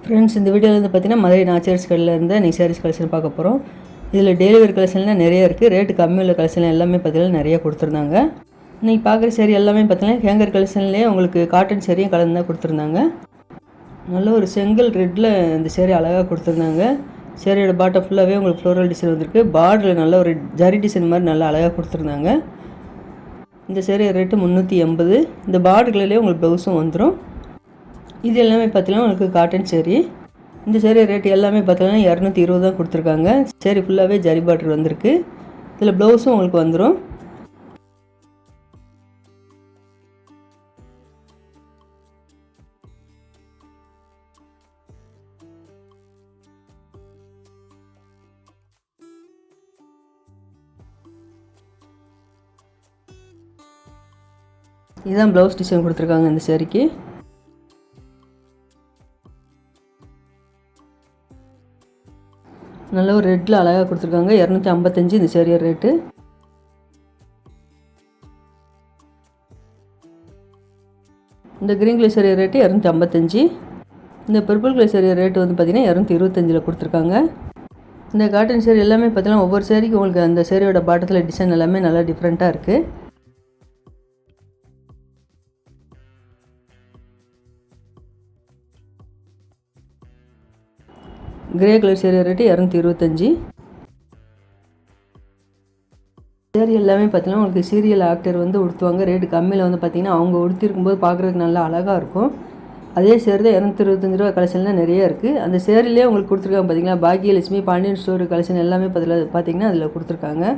Friends, இந்த வீடியோவில் வந்து பார்த்தீங்கன்னா மதுரை நாச்சியார்ஸ் கடையில் இருந்து நீ சாரீஸ் கலெக்ஷன் பார்க்க போகிறோம். இதில் டெய்லி வேர் கலெக்ஷன்லாம் நிறைய இருக்குது. ரேட்டு கம்மி உள்ள கலெக்ஷன் எல்லாமே பார்த்தீங்கன்னா நிறைய கொடுத்துருந்தாங்க. இன்றைக்கி பார்க்குற சேரீ எல்லாமே பார்த்தீங்கன்னா ஹேங்கர் கலெக்ஷன்லேயே உங்களுக்கு காட்டன் சேரீயும் கலந்து தான் கொடுத்துருந்தாங்க. நல்ல ஒரு செங்கல் ரெட்டில் இந்த சேரீ அழகாக கொடுத்துருந்தாங்க. சேரீயோட பாட்டம் ஃபுல்லாகவே உங்களுக்கு ஃப்ளோரல் டிசைன் வந்திருக்கு. பார்டரில் நல்ல ஒரு ஜரி டிசைன் மாதிரி நல்லா அழகாக கொடுத்துருந்தாங்க. இந்த சேரீ ரேட்டு 380. இந்த பார்டர்லேயே உங்களுக்கு ப்ளவுஸும் வந்துடும். இது எல்லாமே பார்த்தீங்கன்னா உங்களுக்கு காட்டன் சேரீ. இந்த சேரீ ரேட் எல்லாமே பார்த்தீங்கன்னா 220 தான் கொடுத்துருக்காங்க. சேரீ ஃபுல்லாகவே ஜரி பார்டர் வந்திருக்கு. இதில் ப்ளவுஸும் உங்களுக்கு வந்துடும். இதுதான் ப்ளவுஸ் டிசைன் கொடுத்துருக்காங்க இந்த சேரீக்கு. நல்ல ஒரு ரெட்டில் அழகாக கொடுத்துருக்காங்க. 255 இந்த சேரீ ரேட்டு. இந்த க்ரீன் கலர் சேரீ ரேட்டு 255. இந்த பர்பிள் கலர் சேரீ ரேட்டு வந்து பார்த்திங்கன்னா 225 கொடுத்துருக்காங்க. இந்த காட்டன் சேரீ எல்லாமே பார்த்தீங்கன்னா ஒவ்வொரு சேரீக்கும் உங்களுக்கு அந்த சேரீயோட பாட்டத்தில் டிசைன் எல்லாமே நல்லா டிஃப்ரெண்ட்டாக இருக்குது. Grey colour sari rate 225. Sari எல்லாமே பார்த்தீங்கன்னா உங்களுக்கு சீரியல் ஆக்டர் வந்து உடுத்துவாங்க. ரேட்டு கம்மியில் வந்து பார்த்திங்கன்னா அவங்க உடுத்திருக்கும்போது பார்க்குறதுக்கு நல்லா அழகாக இருக்கும். அதே சேரீ தான் 225 கலெக்ஷன்லாம் நிறைய இருக்குது. அந்த சேரீலேயே உங்களுக்கு கொடுத்துருக்காங்க பார்த்தீங்கன்னா பாக்கியலட்சுமி பாண்டியன் ஸ்டோர் கலெக்ஷன் எல்லாமே பார்த்தீங்கன்னா அதில் கொடுத்துருக்காங்க.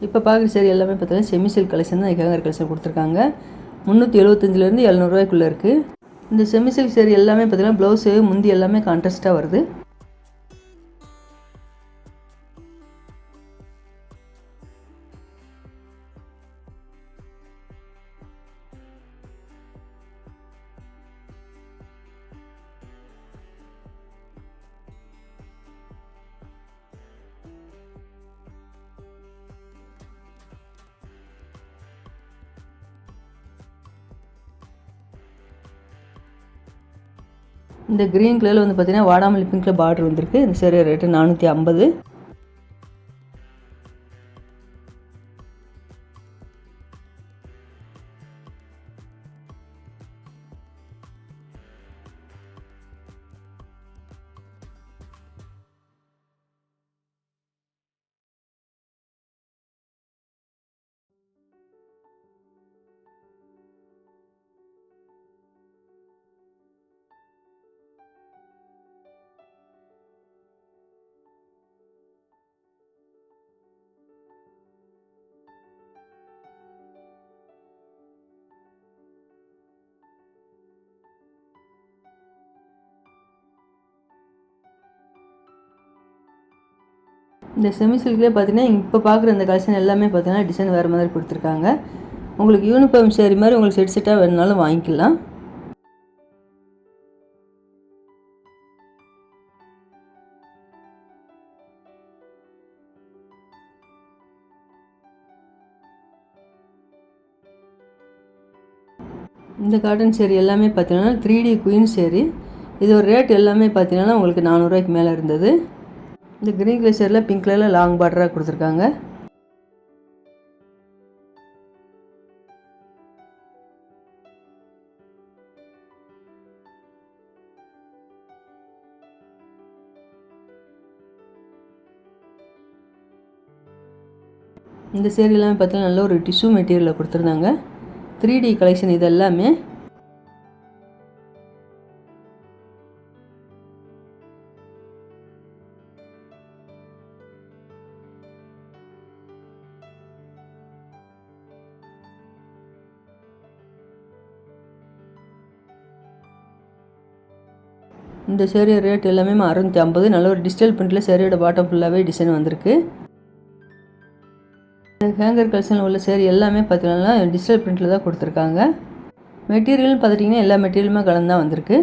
இப்போ பார்க்குற சேரீ எல்லாமே பார்த்தீங்கன்னா செமி சில்க் கலெக்ஷன் தான் ஹேங்கர் கலெக்ஷன் கொடுத்துருக்காங்க. 375 700 இருக்குது. இந்த செமி சில்க் சேரீ எல்லாமே பார்த்தீங்கன்னா ப்ளவுஸு முந்தி எல்லாமே கான்ட்ராஸ்ட்டாக வருது. இந்த க்ரீன் கலரில் வந்து பார்த்திங்கன்னா வாடாமல்லி பிங்க்கில் பார்டர் வந்திருக்கு. இந்த சேரீ ரேட்டு 450. இந்த செமி சில்க்லேயே பார்த்தீங்கன்னா இப்போ பார்க்குற இந்த கலெக்ஷன் எல்லாமே பார்த்தீங்கன்னா டிசைன் வேறு மாதிரி கொடுத்துருக்காங்க. உங்களுக்கு யூனிஃபார்ம் சேரீ மாதிரி உங்களுக்கு செட் செட்டாக வேணுனாலும் வாங்கிக்கலாம். இந்த காட்டன் சேரீ எல்லாமே பார்த்தீங்கன்னா 3D குயின் சேரீ. இது ஒரு ரேட் எல்லாமே பார்த்தீங்கன்னா உங்களுக்கு 400 மேலே இருந்தது. இந்த க்ரீன் கலர் சேரில் பிங்க் கலரில் லாங் பார்டராக கொடுத்துருக்காங்க. இந்த சேரீ எல்லாமே பார்த்தீங்கன்னா நல்ல ஒரு டிஷ்யூ மெட்டீரியலில் கொடுத்துருந்தாங்க. 3D கலெக்ஷன் இது எல்லாமே. இந்த சேரீ ரேட் எல்லாமே 650. நல்ல ஒரு டிஜிட்டல் பிரிண்டில் சேரீயோட பாட்டம் ஃபுல்லாகவே டிசைன் வந்திருக்கு. ஹேங்கர் கலெக்ஷனில் உள்ள சேரீ எல்லாமே பார்த்தீங்கன்னா டிஜிட்டல் பிரிண்டில் தான் கொடுத்துருக்காங்க. மெட்டீரியல்னு பார்த்துட்டிங்கன்னா எல்லா மெட்டீரியலுமே கலந்து தான் வந்திருக்கு.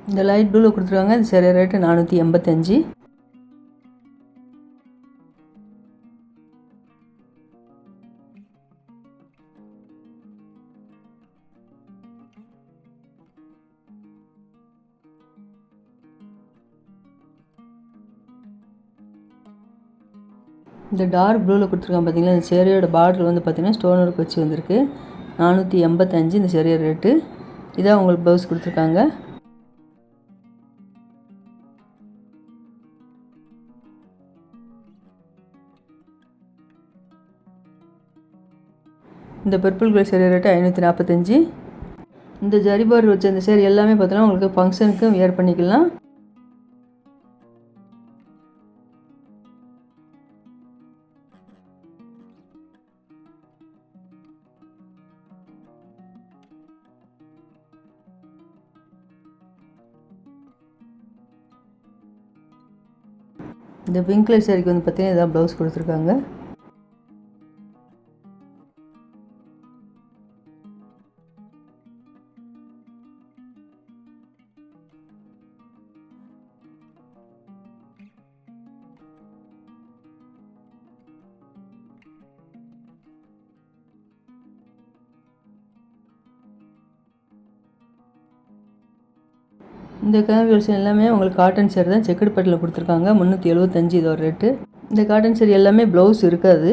இந்த லைட் ப்ளூவில் கொடுத்துருக்காங்க. இந்த சேரீ ரேட்டு 485. இந்த டார்க் ப்ளூவில் கொடுத்துருக்காங்க பார்த்தீங்களா, இந்த சேரீயோட பார்டர் வந்து பார்த்தீங்கன்னா ஸ்டோன் ஒர்க் வச்சு வந்திருக்கு. 485 இந்த சேரீ ரேட்டு. இதான் உங்களுக்கு ப்ளவுஸ் கொடுத்துருக்காங்க. இந்த பர்பிள் கலர் சேரீ ரேட்டு 545. இந்த ஜரி பார்டர் வச்ச இந்த சேரீ எல்லாமே பார்த்தீங்கன்னா உங்களுக்கு ஃபங்க்ஷனுக்கு வியர் பண்ணிக்கலாம். இந்த பிங்க் கலர் சேரீக்கு வந்து பார்த்தீங்கன்னா இதான் ப்ளவுஸ் கொடுத்துருக்காங்க. இந்த கலர் கலெக்ஷன் எல்லாமே உங்களுக்கு காட்டன் சேரீ தான். செக்குடு பட்டில் கொடுத்துருக்காங்க. 375 இதோட ரேட்டு. இந்த காட்டன் சேரீ எல்லாமே ப்ளவுஸ் இருக்காது.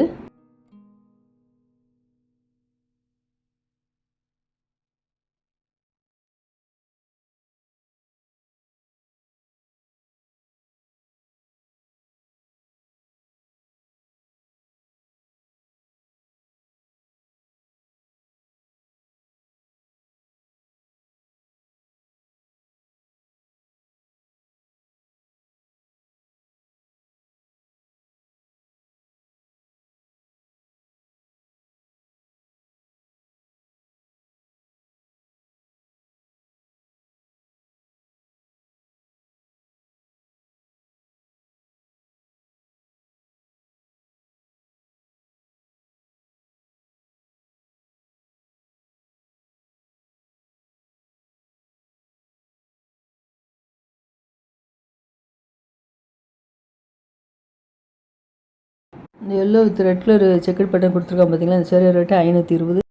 இந்த yellow with red colour checked button கொடுத்துருக்காங்க பார்த்தீங்களா, இந்த சேரீ ரேட்டு 520.